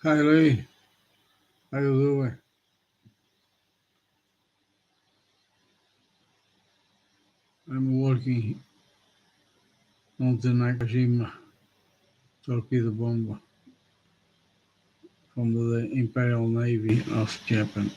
Hi Lee, how you doing? I'm working on the Nakajima torpedo bomber from the Imperial Navy of Japan.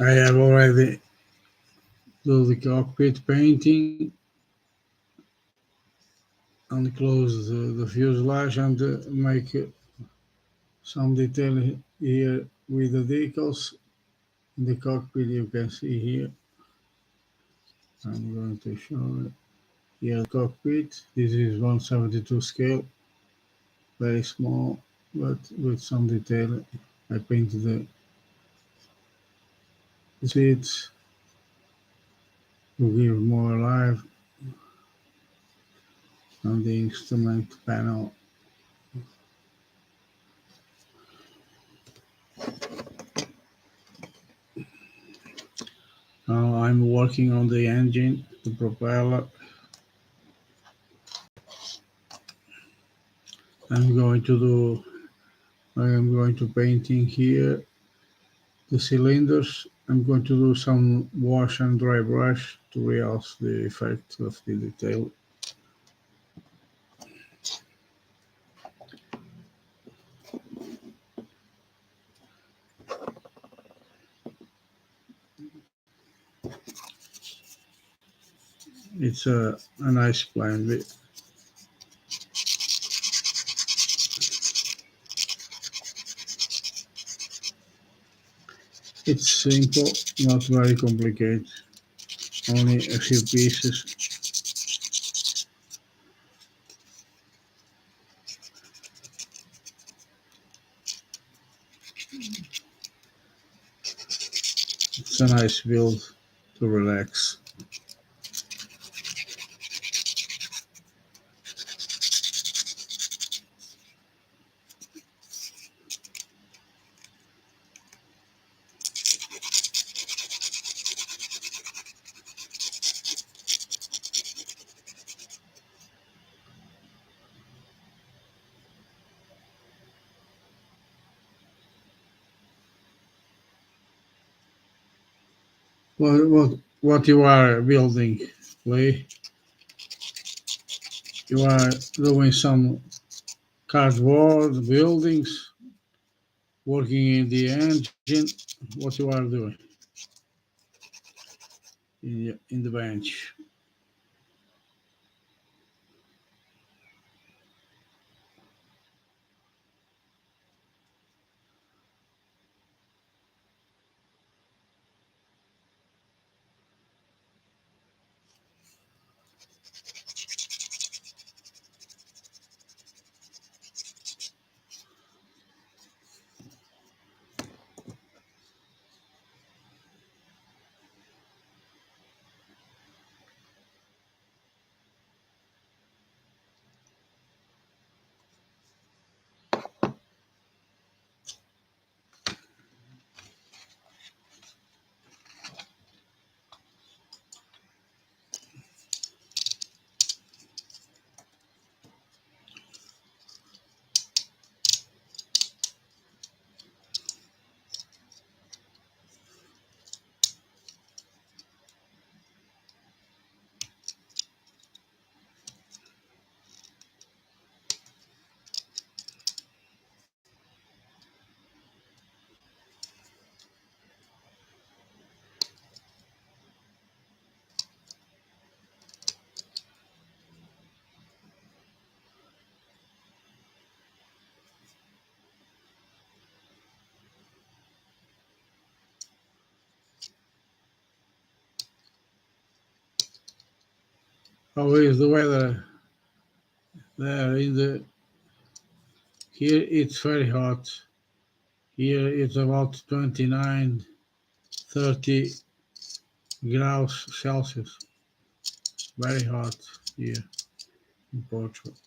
I have already do the cockpit painting and close the fuselage and make some detail here with the decals. In the cockpit you can see here. I'm going to show it. Here the cockpit. This is 172 scale, very small, but with some detail. I painted the seats to give more life on the instrument panel. Now I'm working on the engine, the propeller. I am going to painting here the cylinders. I'm going to do some wash and dry brush to realce the effect of the detail. It's a nice plane. It's simple, not very complicated, only a few pieces. It's a nice build to relax. What you are building, Lee? You are doing some cardboard buildings, working in the engine. What you are doing in the bench? How is the weather there in the here? It's very hot. Here it's about 29, 30 graus Celsius. Very hot here in Portugal.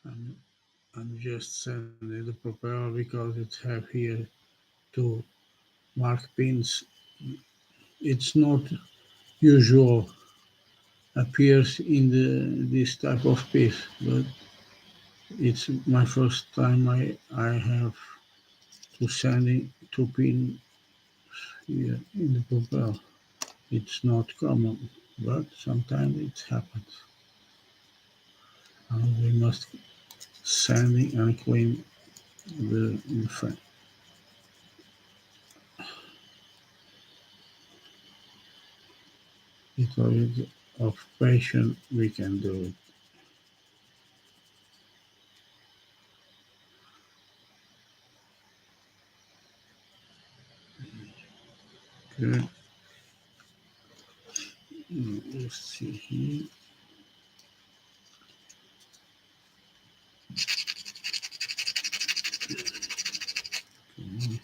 I'm, I'm just sending the propeller because it have here two mark pins. It's not usual appears in this type of piece, but it's my first time I have to sending two pins here in the propeller. It's not common, but sometimes it happens. And we must sanding and clean the frame. With a little of patience, we can do it. Good. Let's see here. Okay.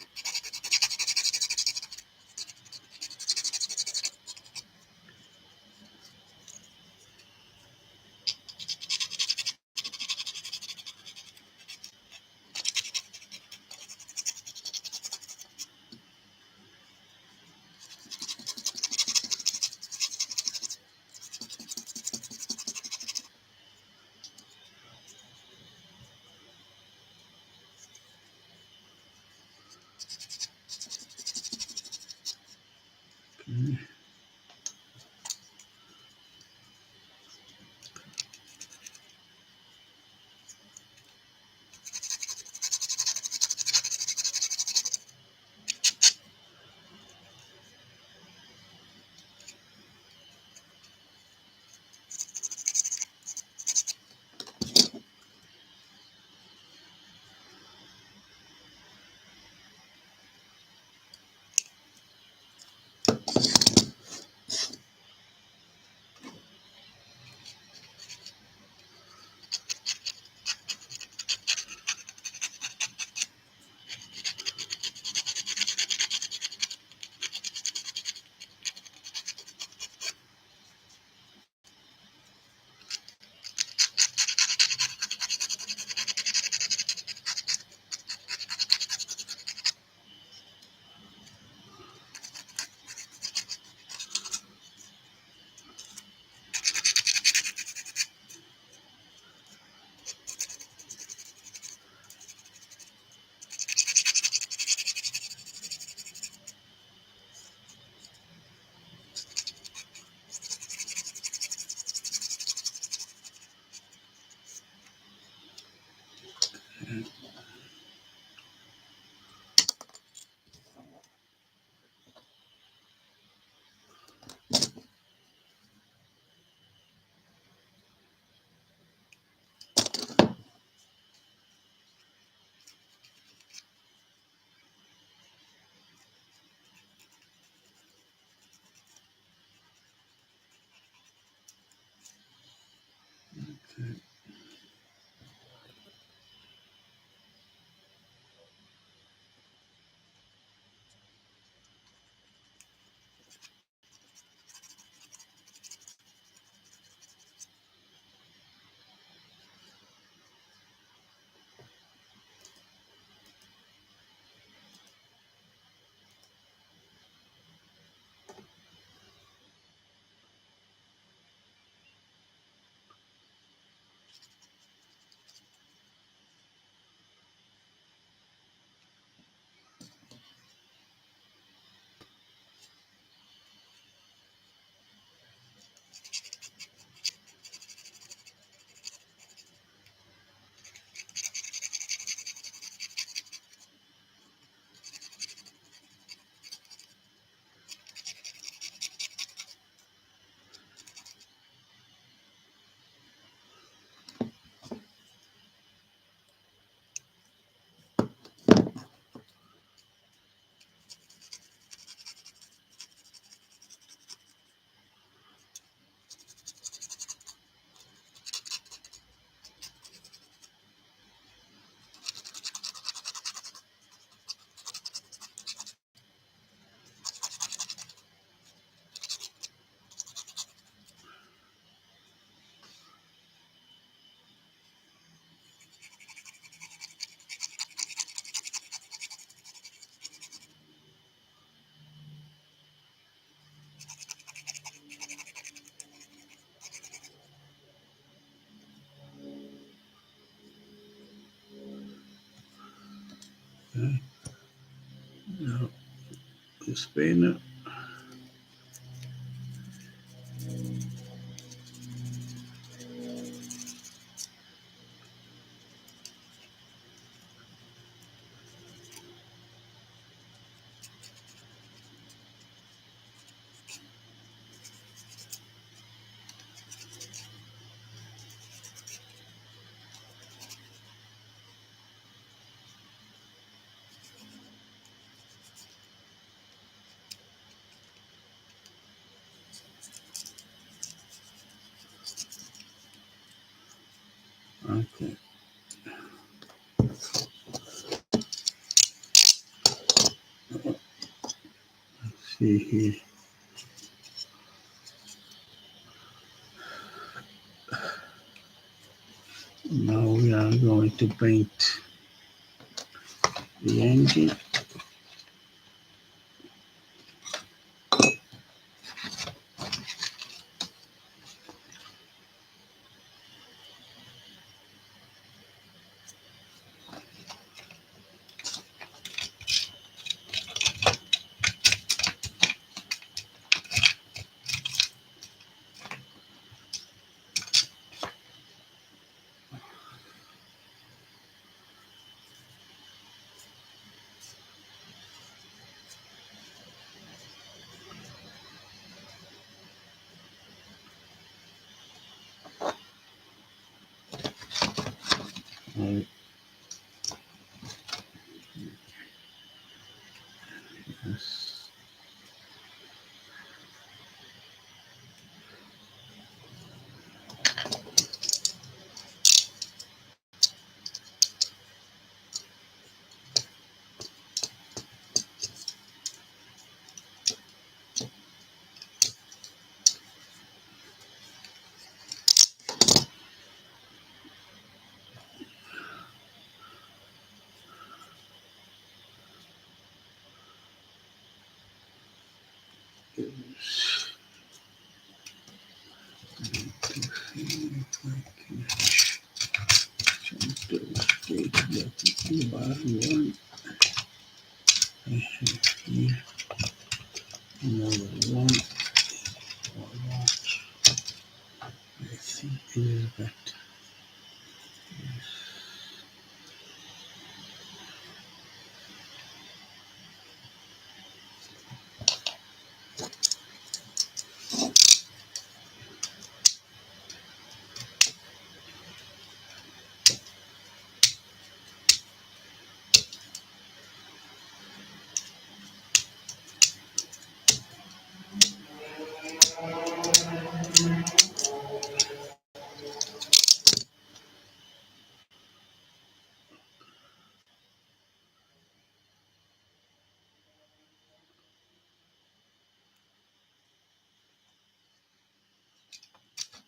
Okay. Now the spinner. Okay. Let's see here. Now we are going to paint the engine. Yes. One. I have here another one. I think it is better.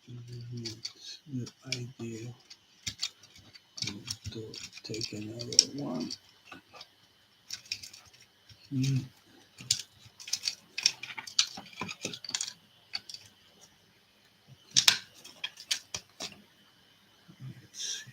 It's the idea to take another one. Here. Let's see.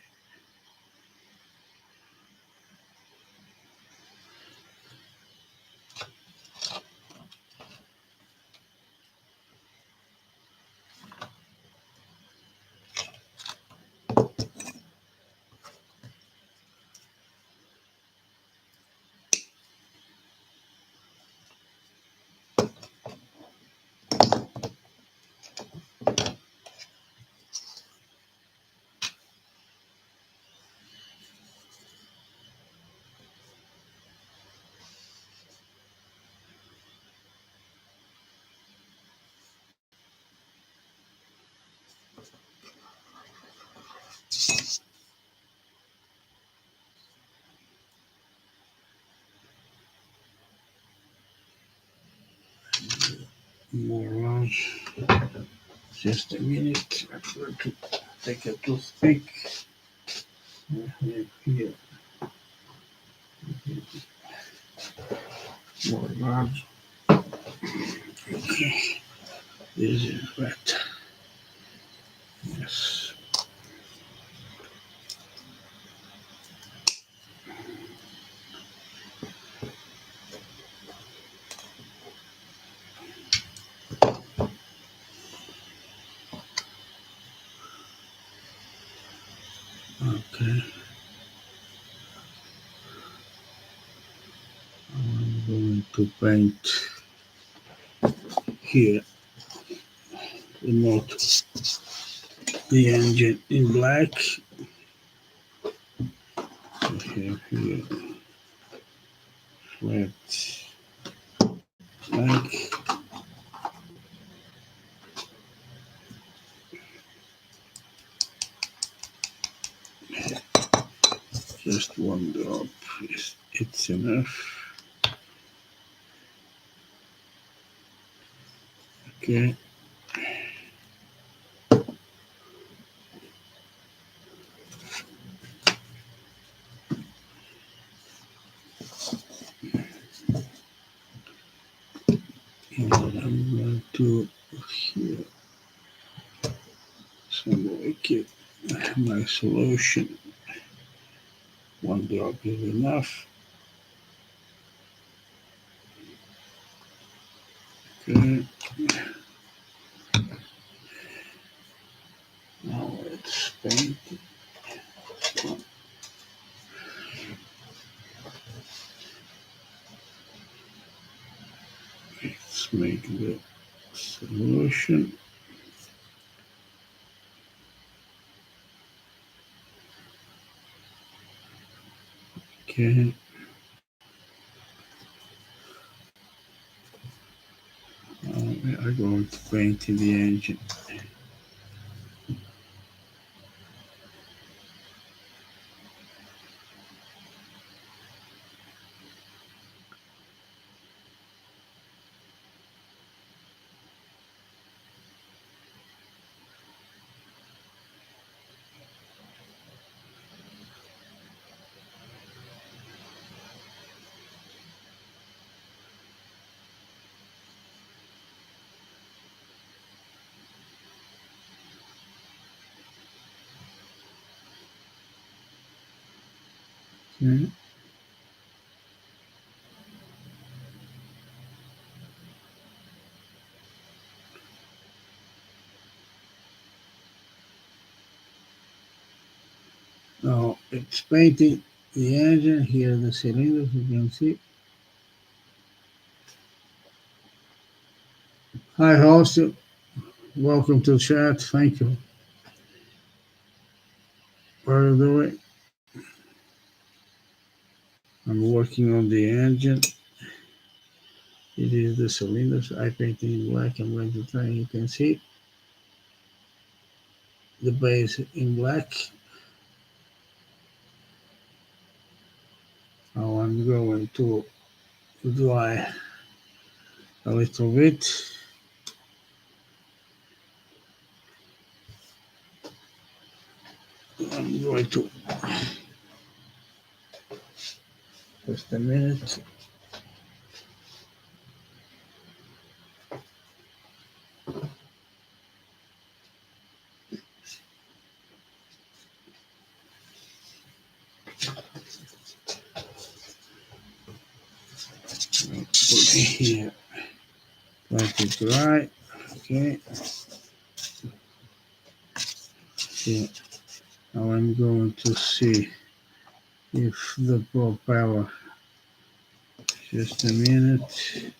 More rounds. Just a minute. I forgot to take a toothpick. Here. More rounds. Okay. This is wet. Yes. Okay. I'm going to paint here the motor, the engine in black. I have here flat black. Just one drop, it's enough. Okay. And I'm going to here some liquid, my solution. One drop is enough. Okay. Now let's paint it. Let's make the solution. Okay. We are going to paint the engine. Okay. Now it's painting the engine. Here are the cylinders, you can see. Hi, host. Welcome to the chat. Thank you. What are you doing? I'm working on the engine. It is the cylinders. I painted in black. I'm going to try. You can see the base in black. Now I'm going to dry a little bit. I'm going to just a minute. Put it here. Let it dry. Okay. Okay. Now I'm going to see if the propeller. Just a minute.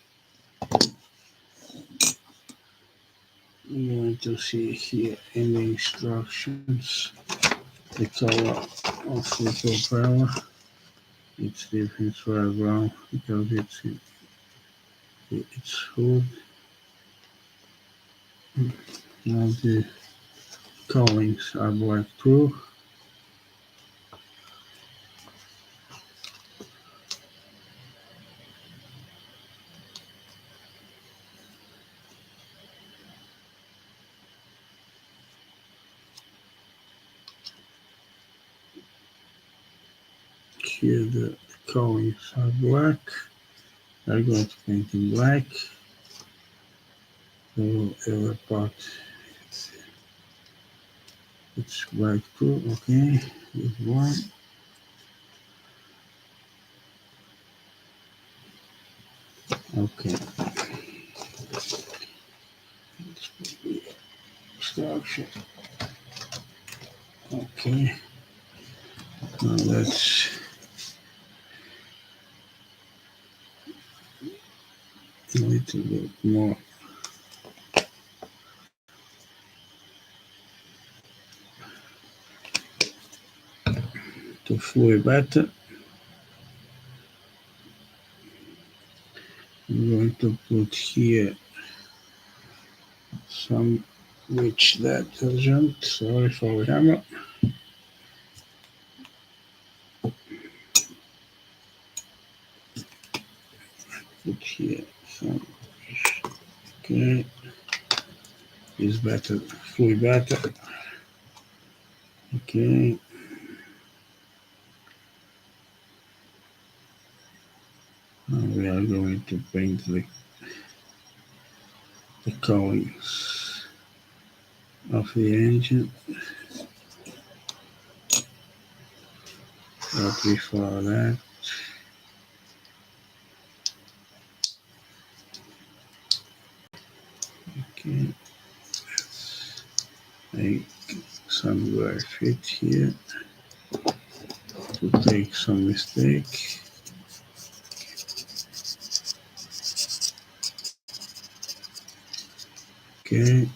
I'm going to see here in the instructions the color of the propeller. It's different for brown because it's hood. Now the cowlings are black too. Here the cowlings are black. I'm going to paint in black. The other part it's black too. Okay, this one. Okay. Structure. Okay. Now let's a little bit more to fluid better. I'm going to put here some witch detergent. Sorry for the camera. Put here some. Okay, is better, fluid better. Okay. Now we are going to paint the cowlings of the engine. But before that, okay, let's make some graphite here to take some mistake. Okay.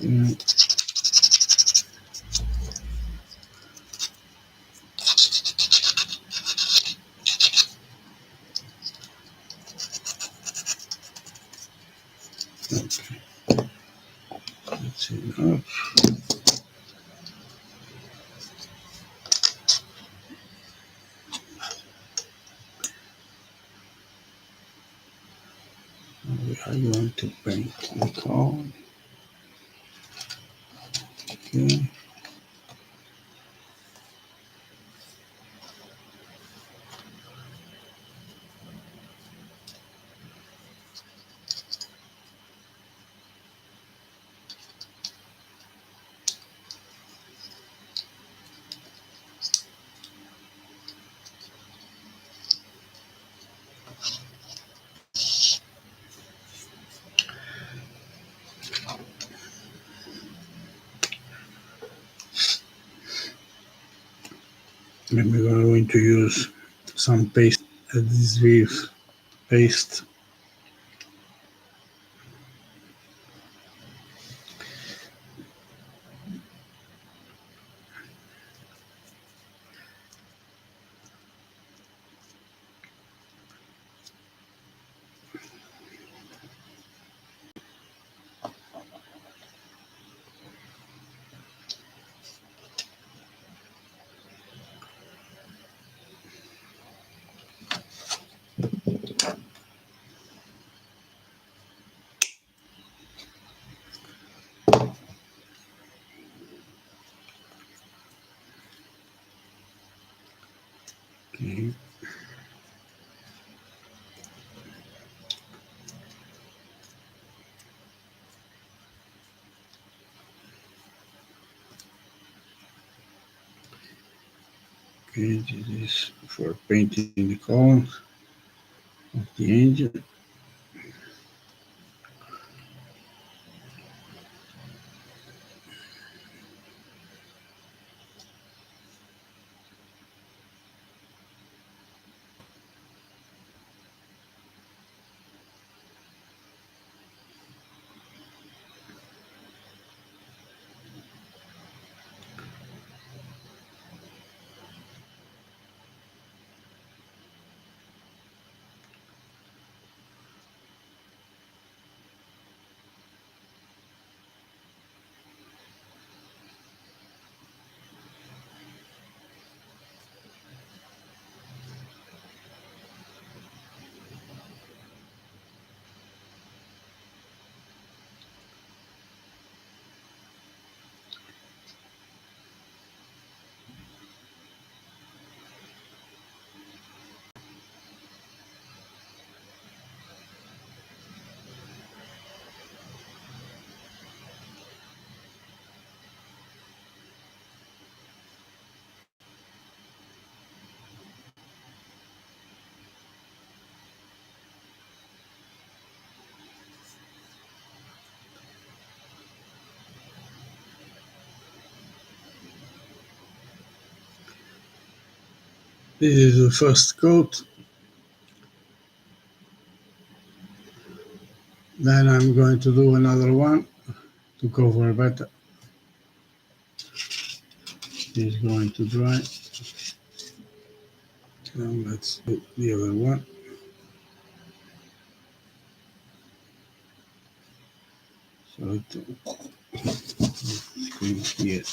Okay. Okay. That's enough. We are going to paint the car. Okay. And we are going to use some paste, adhesive paste. Okay. Okay, this is for painting the columns of the engine. This is the first coat. Then I'm going to do another one to cover better. It's going to dry. Now let's do the other one. So it's here.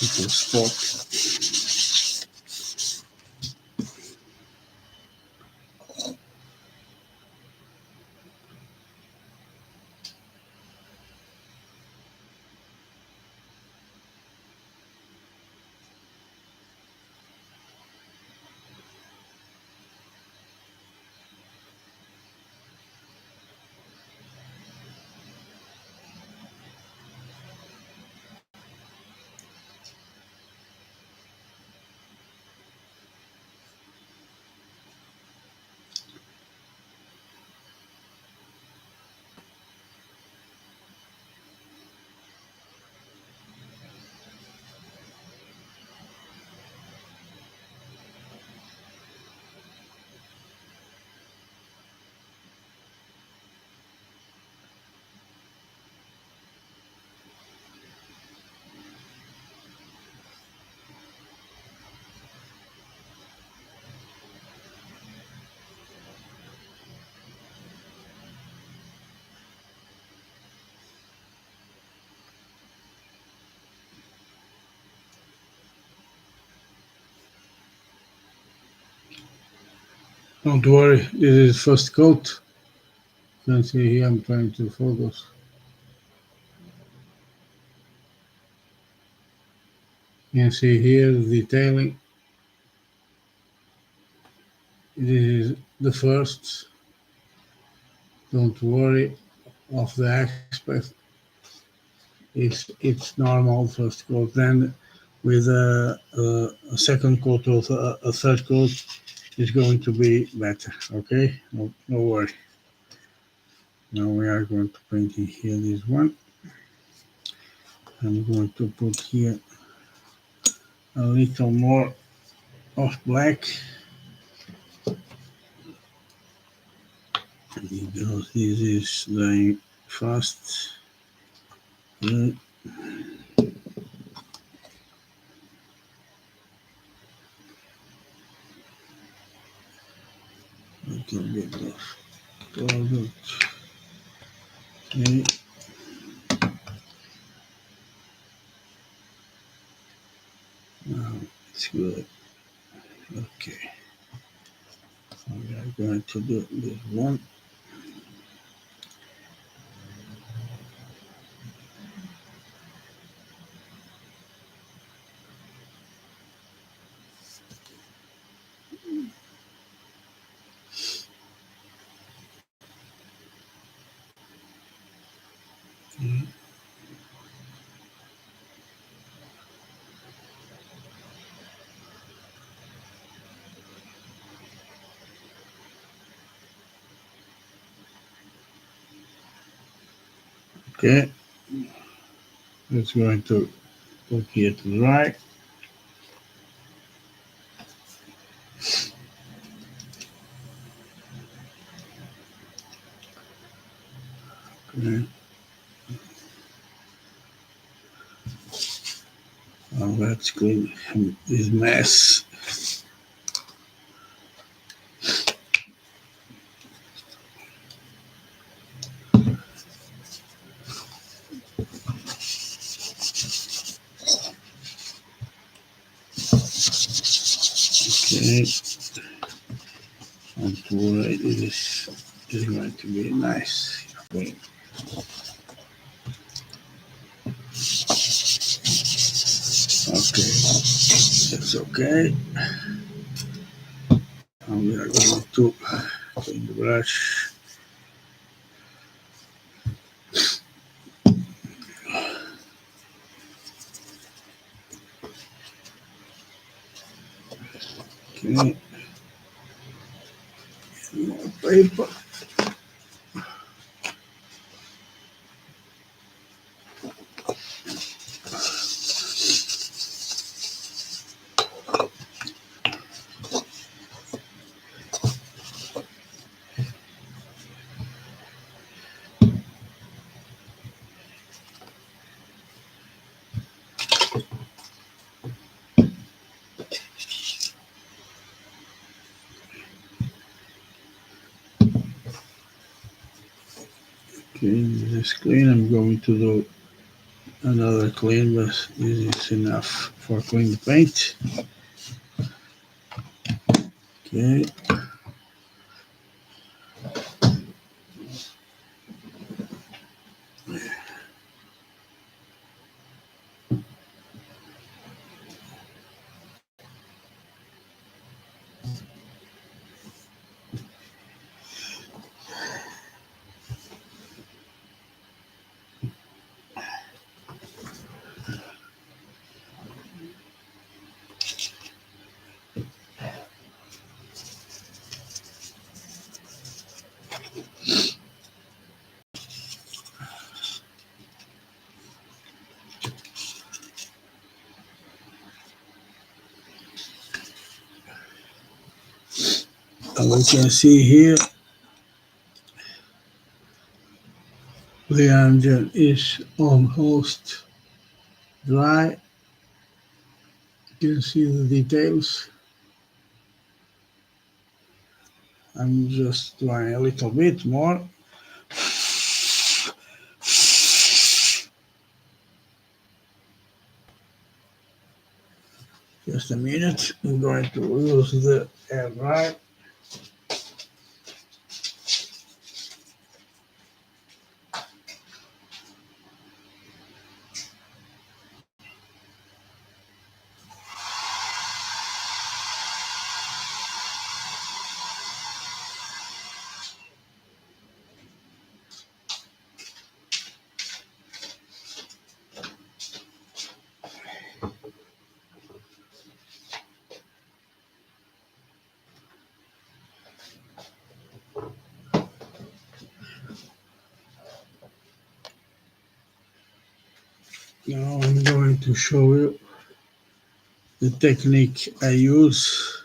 Little spot. Don't worry, this is first coat. You can see here I'm trying to focus. You can see here the detailing. This is the first. Don't worry of the aspect. It's normal first coat. Then with a second coat or a third coat is going to be better. Okay, no worry. Now we are going to paint in here this one. I'm going to put here a little more of black because this is drying fast. Good. Little bit of product. Okay. Now it's good. Okay. So we are going to do this one. Okay, it's going to put here to dry. Okay. Now let's clean this mess. Okay, and already this is going to be nice. Okay, that's okay. And we are going to clean the brush. Okay, more paper. Okay, this is clean. I'm going to do another clean, but this is enough for clean the paint. Okay. And we can see here the engine is almost dry. You can see the details. I'm just drying a little bit more. Just a minute. I'm going to use the air dry. Now I'm going to show you the technique I use.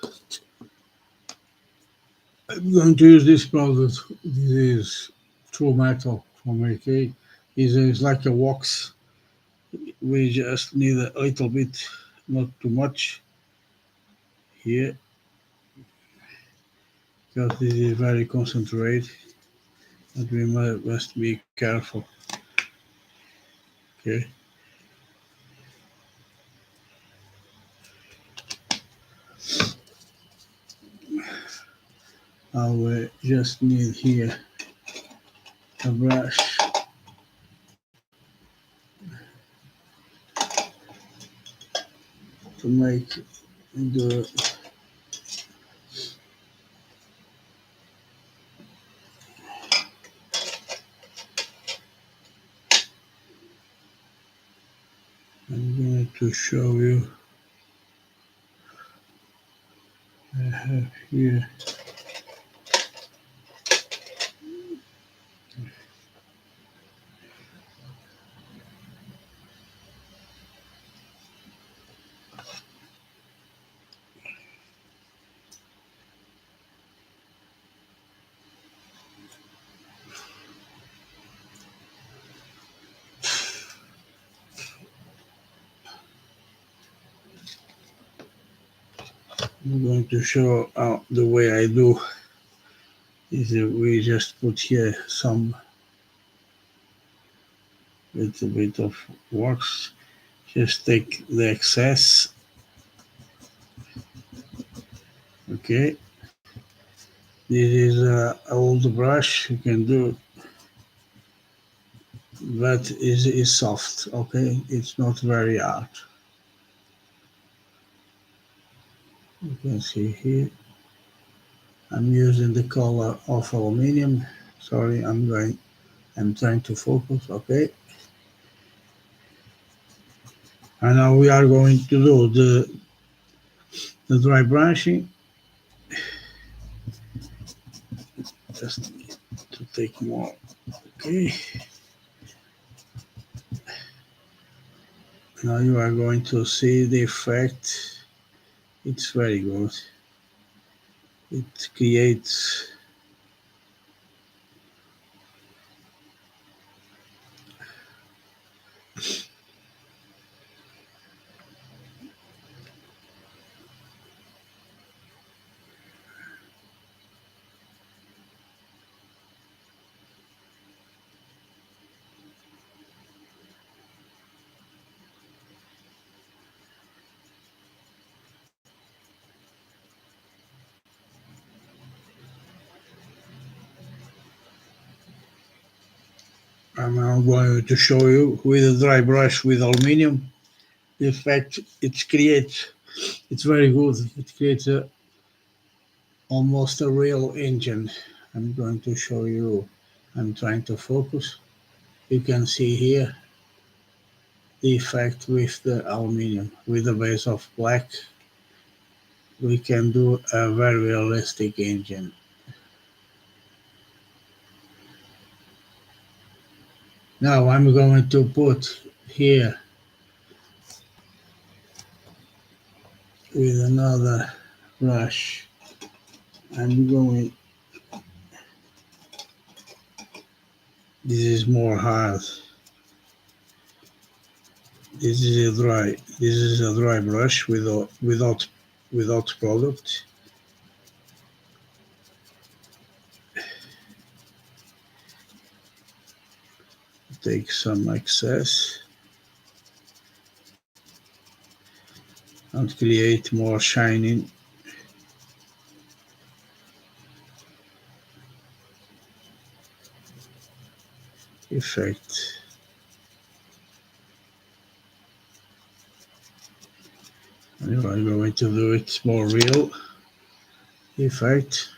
I'm going to use this product. This is true metal from AK. It's like a wax. We just need a little bit, not too much here, because this is very concentrated, and we must be careful. Okay. Now we just need here a brush to make the I'm going to show you I have here I'm going to show the way I do is we just put here some little bit of wax. Just take the excess. Okay. This is an old brush. You can do, but is soft. Okay, it's not very hard. You can see here. I'm using the color of aluminium. Sorry, I'm trying to focus. Okay. And now we are going to do the dry brushing. Just need to take more. Okay. Now you are going to see the effect. It's very good. It creates I'm now going to show you with a dry brush with aluminium the effect it creates. It's very good. It creates almost a real engine. I'm going to show you. I'm trying to focus. You can see here the effect with the aluminium. With the base of black, we can do a very realistic engine. Now I'm going to put here with another brush. I'm going, this is more hard. This is a dry brush without product. Take some excess and create more shining effect. And you are going to do it more real effect.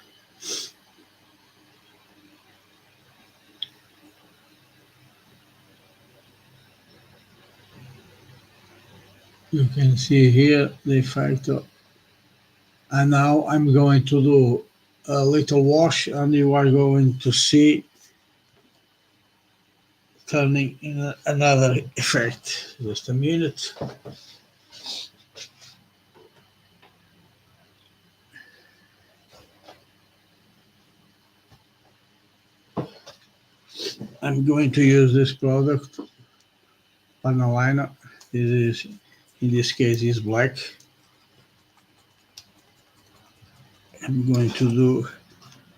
You can see here the effect. And now I'm going to do a little wash and you are going to see turning in another effect. Just a minute. I'm going to use this product, panel liner. This is, in this case, is black. I'm going to do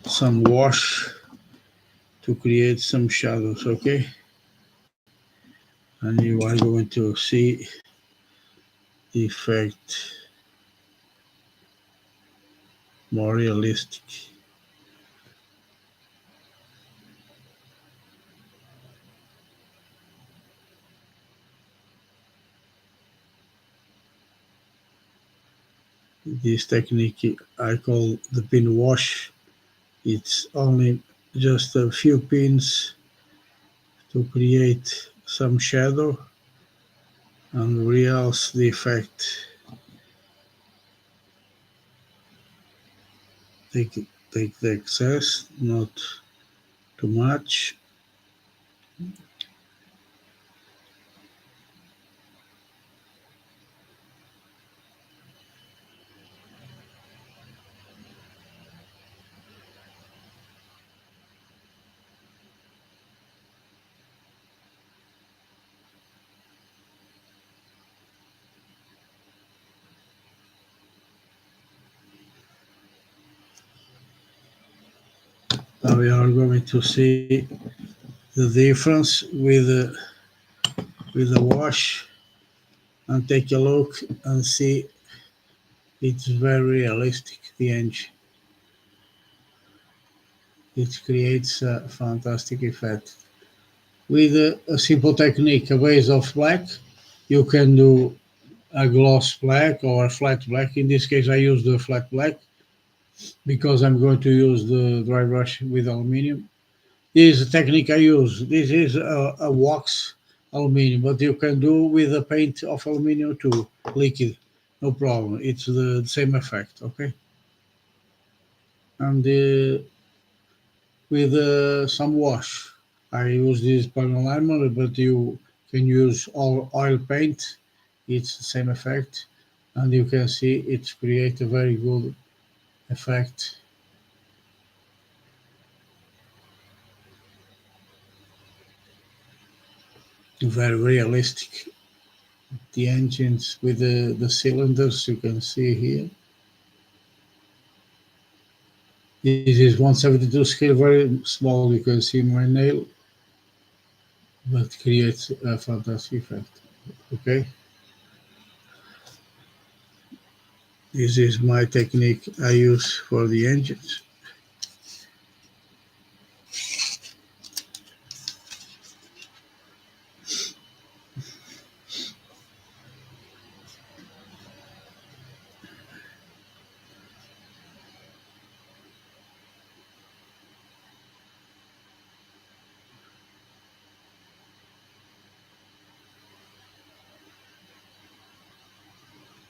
some wash to create some shadows, okay? And you are going to see the effect more realistic. This technique I call the pin wash. It's only just a few pins to create some shadow and realce the effect. Take the excess, not too much. Now we are going to see the difference with the wash and take a look and see. It's very realistic, the engine. It creates a fantastic effect. With a simple technique, a base of black, you can do a gloss black or a flat black. In this case, I use the flat black because I'm going to use the dry brush with aluminium. This is a technique I use. This is a wax aluminium, but you can do with a paint of aluminium too, liquid, no problem. It's the same effect, okay? And with some wash, I use this panel liner, but you can use all oil paint. It's the same effect, and you can see it creates a very good effect. Very realistic. The engines with the cylinders you can see here. This is 172 scale, very small. You can see my nail, but creates a fantastic effect. Okay, this is my technique I use for the engines.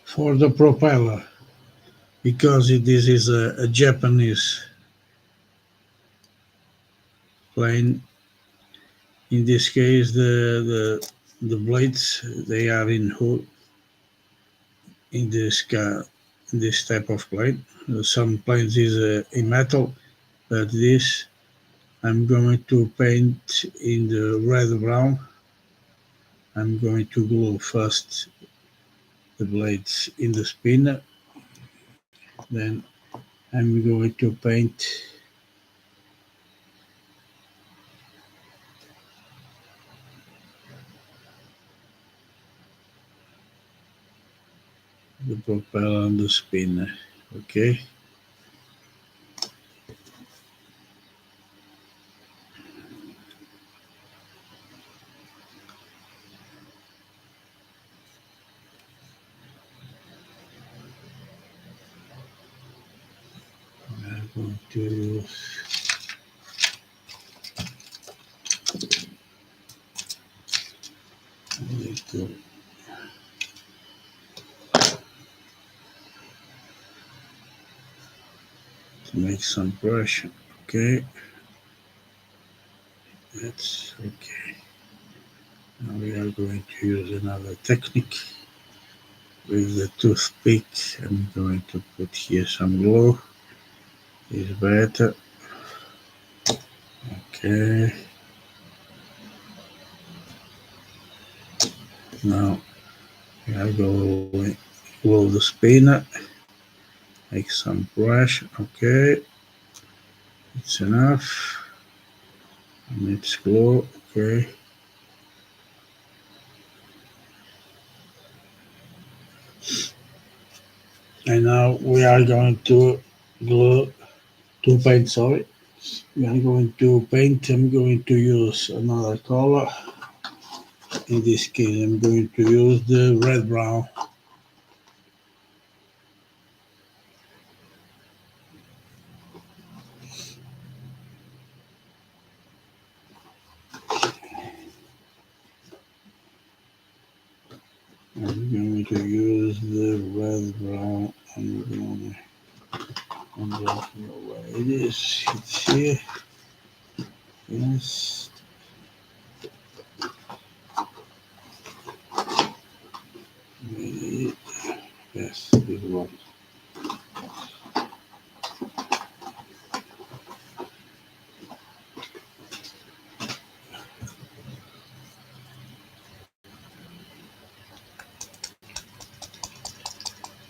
For the propeller, because this is a Japanese plane. In this case, the blades they are in hood in this type of plane. Some planes is in metal, but this I'm going to paint in the red brown. I'm going to glue first the blades in the spinner, then I'm going to paint the propeller on the spinner. Okay. I'm going to use a little to make some pressure. Okay, that's okay. Now we are going to use another technique with the toothpick. I'm going to put here some glue. Is better. Okay. Now we are going to glue the spinner. Make some brush. Okay. It's enough. And it's glue. Okay. And now we are going to paint, sorry. We are going to paint. I'm going to use another color. In this case, I'm going to use the red brown. I'm going to use the red brown. I'm going to where it is. It's here. Yes. Yes, this one.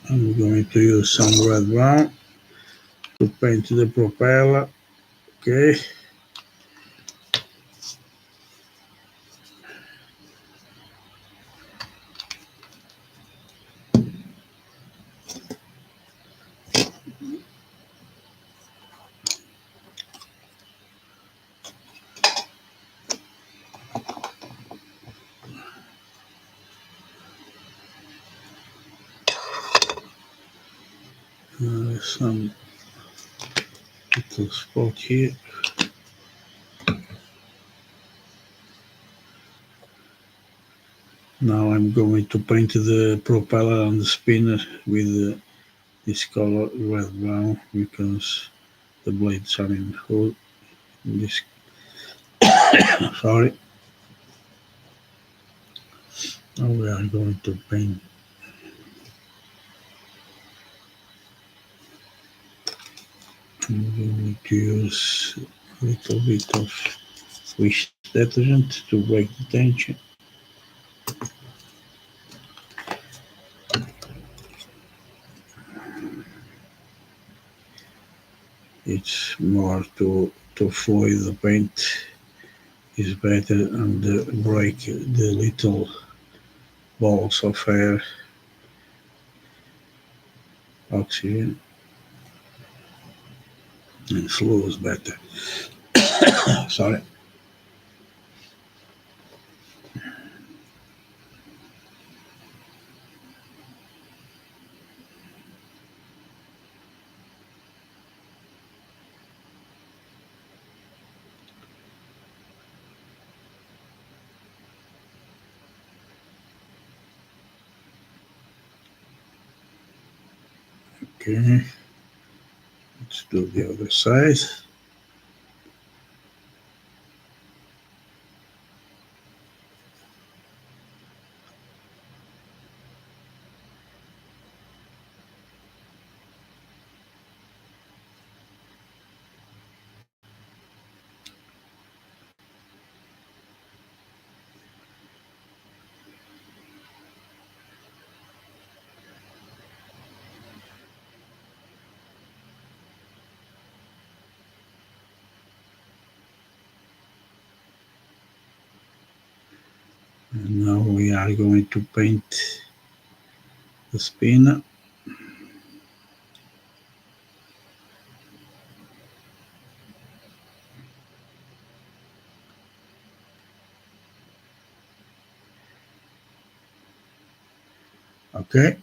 I'm going to use some red brown to paint the propeller. Okay. Some little spot here. Now I'm going to paint the propeller on the spinner with this color red brown because the blades are in this. Sorry. Now we are going to paint. I'm going to use a little bit of wish detergent to break the tension. It's more to fluid the paint is better and break the little balls of air, oxygen, and flows better. Sorry. Okay, let's do the other side. And now we are going to paint the spinner. Okay,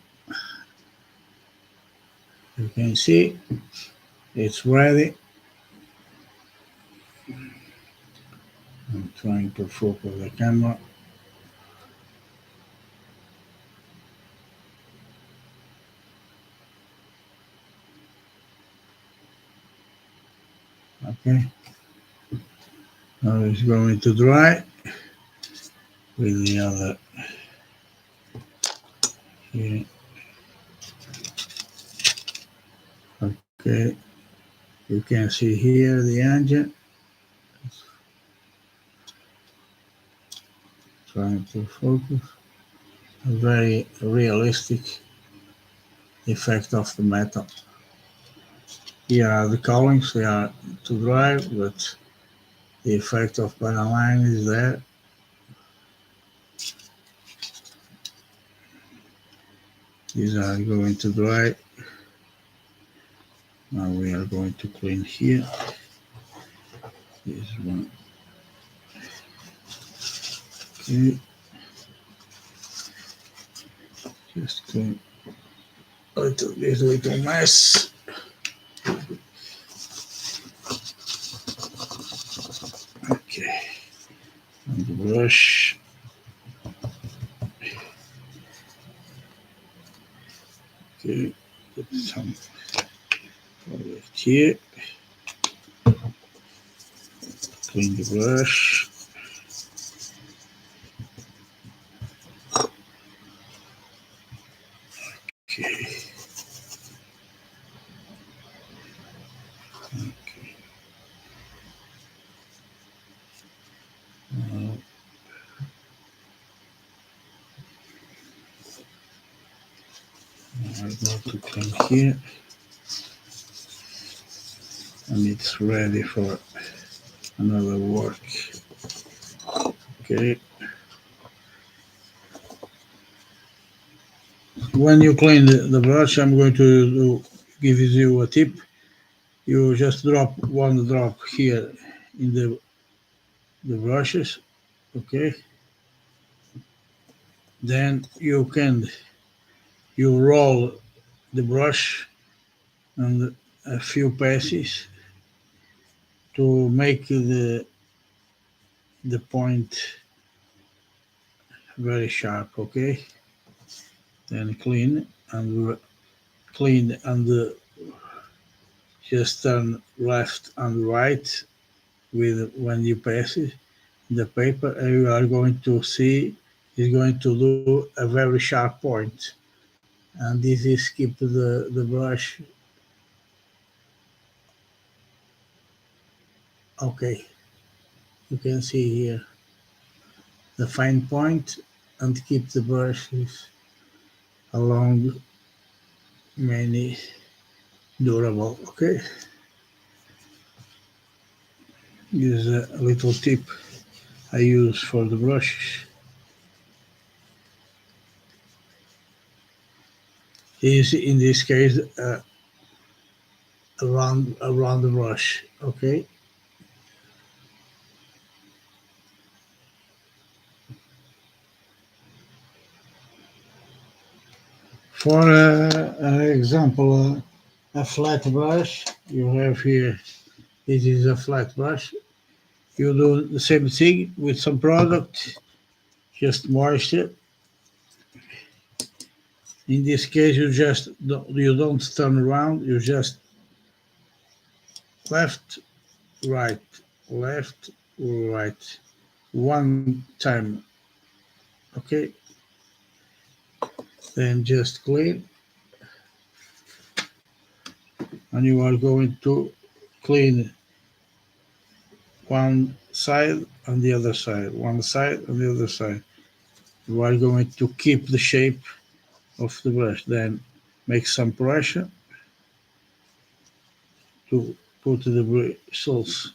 you can see it's ready. I'm trying to focus the camera. Okay, now it's going to dry with the other here. Okay, you can see here the engine. Trying to focus. A very realistic effect of the metal. Here are the cowlings, they are to dry, but the effect of Panaline is there. These are going to dry. Now we are going to clean here. This one. Okay. Just clean this little mess. Okay. And the brush. Okay. Put some over here. Clean the brush. Okay. Okay. Now I'm going to clean here. And it's ready for another work. Okay. When you clean the brush, I'm going to give you a tip. You just drop one drop here in the brushes, okay? Then you roll the brush and a few passes to make the point very sharp, okay? Then clean and just turn left and right with when you pass it the paper, and you are going to see is going to do a very sharp point. And this is keep the brush okay. You can see here the fine point and keep the brushes along many durable, okay. This is a little tip I use for the brushes. Is in this case around the brush, okay. For an example, a flat brush you have here. This is a flat brush. You do the same thing with some product, just moisture. In this case, you don't turn around. You just left, right, left, right, one time. Okay, then just clean, and you are going to clean one side and the other side, one side and the other side. You are going to keep the shape of the brush. Then make some pressure to put the bristles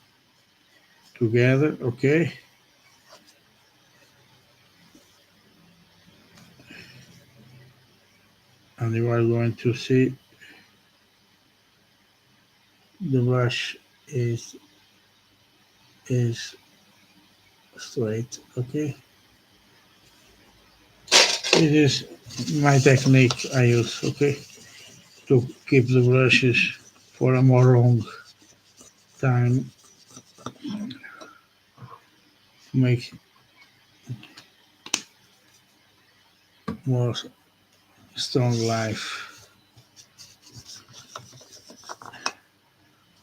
together, okay? And you are going to see the brush is straight, okay? This is my technique I use, okay? To keep the brushes for a more long time, make more strong life.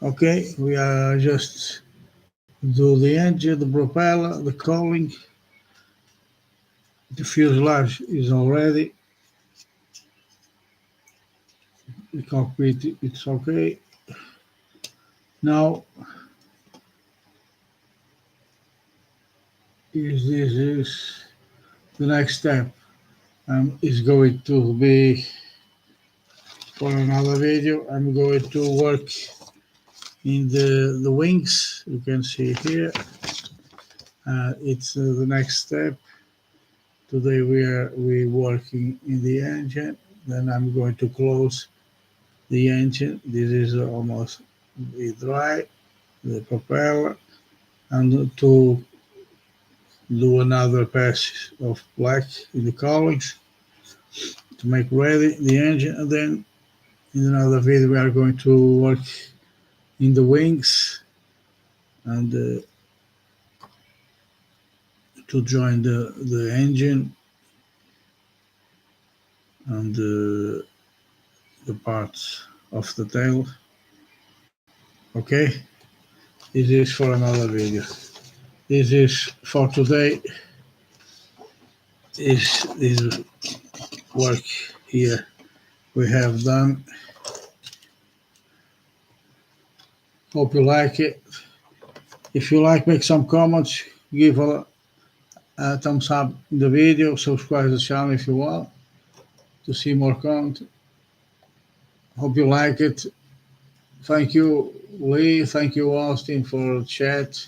Okay, we are just do the engine, the propeller, the cowling. The fuselage is already. The cockpit, it's okay. Now, this is the next step. Is going to be for another video. I'm going to work in the wings. You can see here. It's the next step. Today we working in the engine. Then I'm going to close the engine. This is almost dry. The propeller, and to do another pass of black in the cowlings to make ready the engine, and then in another video we are going to work in the wings and to join the engine and the parts of the tail. Okay, this is for another video. This is for today. This work here we have done. Hope you like it. If you like, make some comments, give a thumbs up in the video, subscribe to the channel if you want to see more content. Hope you like it. Thank you, Lee. Thank you, Austin, for the chat.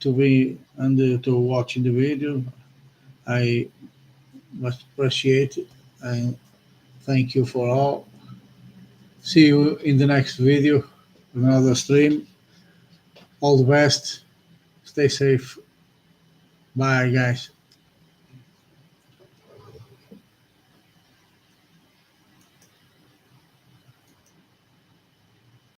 to be and to watching the video. I much appreciate it, and thank you for all. See you in the next video, another stream. All the best. Stay safe. Bye, guys.